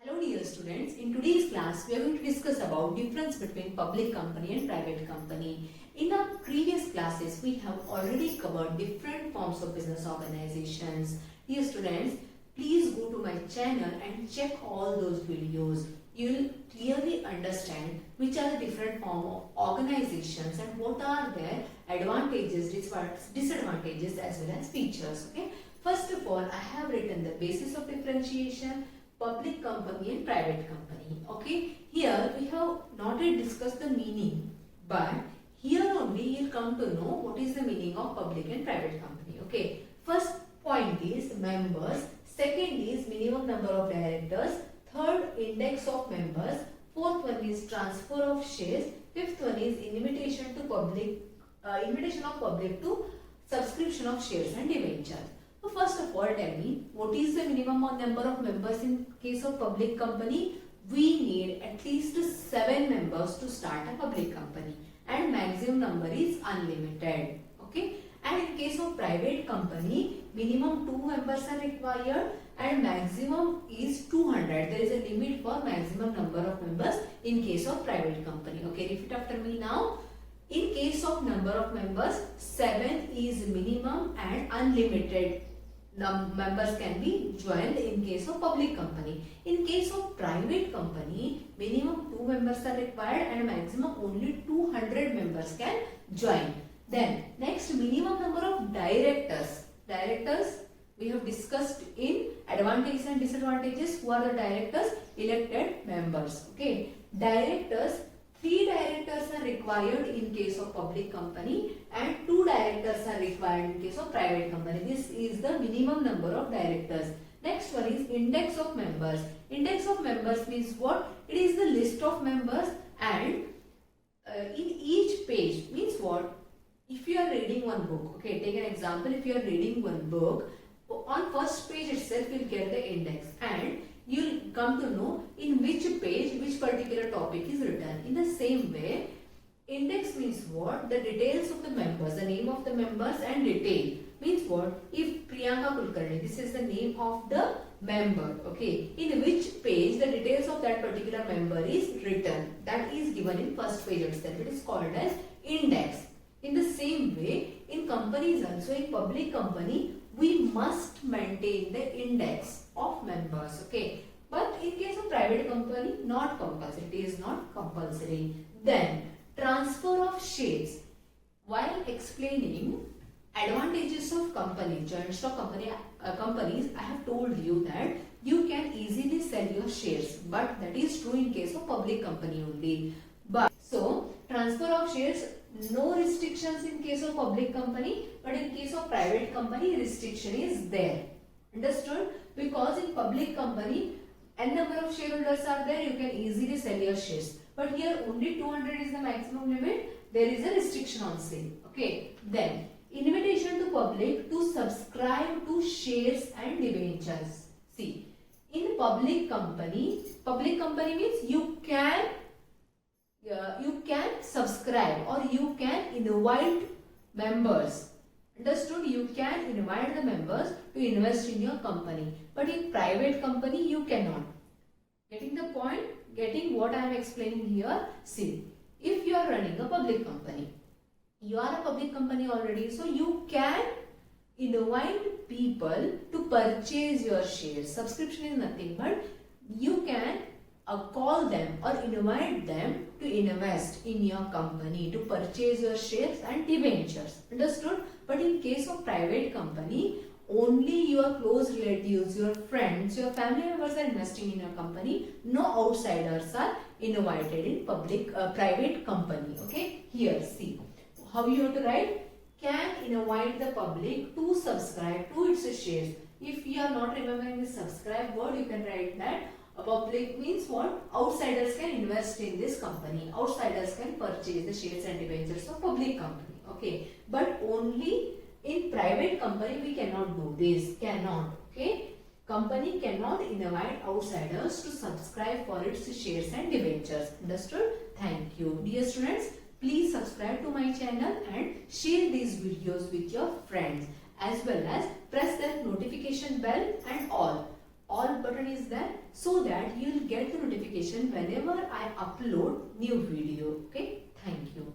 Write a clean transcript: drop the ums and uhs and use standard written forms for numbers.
Hello dear students, in today's class we are going to discuss about difference between public company and private company. In our previous classes we have already covered different forms of business organizations. Dear students, please go to my channel and check all those videos. You will clearly understand which are the different form of organizations and what are their advantages, disadvantages as well as features. Okay. First of all, I have written the basis of differentiation, public company and private company. Okay, here we have not yet discussed the meaning, but here only you'll come to know what is the meaning of public and private company. Okay, first point is members, second is minimum number of directors, third index of members, fourth one is transfer of shares, fifth one is invitation of public to subscription of shares and debentures. So first of all, tell me, what is the minimum number of members in case of public company? We need at least 7 members to start a public company and maximum number is unlimited. Okay. And in case of private company, minimum 2 members are required and maximum is 200. There is a limit for maximum number of members in case of private company. Okay, repeat after me now. In case of number of members, 7 is minimum and unlimited members can be joined in case of public company. In case of private company, minimum 2 members are required and maximum only 200 members can join. Then next, minimum number of directors. Directors we have discussed in advantages and disadvantages. Who are the directors? Elected members. Okay, directors, 3 directors are required in case of public company and 2 directors are required in case of private company. This is the minimum number of directors. Next one is index of members. Index of members means what? It is the list of members and in each page means what? If you are reading one book, okay, take an example. If you are reading one book, on first page itself you will get the index and you will come to know in which page which particular topic is written. In the same way, index means what? The details of the members, the name of the members and detail. Means what? If Priyanka Kulkarni, this is the name of the member. Okay, in which page the details of that particular member is written. That is given in first page itself. It is called as index. In the same way, in companies also, in public company, we must maintain the index of members. Okay, but in case of private company, not compulsory. It is not compulsory. Then transfer of shares. While explaining advantages of company, joint stock companies, I have told you that you can easily sell your shares, but that is true in case of public company only. But so transfer of shares, no restrictions in case of public company, but in case of private company restriction is there. Understood? Because in public company n number of shareholders are there, you can easily sell your shares. But here only 200 is the maximum limit. There is a restriction on sale. Okay. Then invitation to public to subscribe to shares and debentures. See, in public company means you can subscribe or you can invite members. Understood? You can invite the members to invest in your company. But in private company, you cannot. Getting the point? Getting what I am explaining here? See, if you are running a public company, you are a public company already, so you can invite people to purchase your shares. Subscription is nothing but you can call them or invite them to invest in your company, to purchase your shares and debentures. Understood? But in case of private company, only your close relatives, your friends, your family members are investing in your company. No outsiders are invited in private company. Okay? Here, see how you have to write. Can invite the public to subscribe to its shares. If you are not remembering the subscribe word, you can write that. A public means what? Outsiders can invest in this company. Outsiders can purchase the shares and debentures of public company. Okay. But only in private company we cannot do this. Cannot. Okay. Company cannot invite outsiders to subscribe for its shares and debentures. Understood? Thank you. Dear students, please subscribe to my channel and share these videos with your friends, as well as press that notification bell and all all button is there, so that you will get the notification whenever I upload new video. Okay, thank you.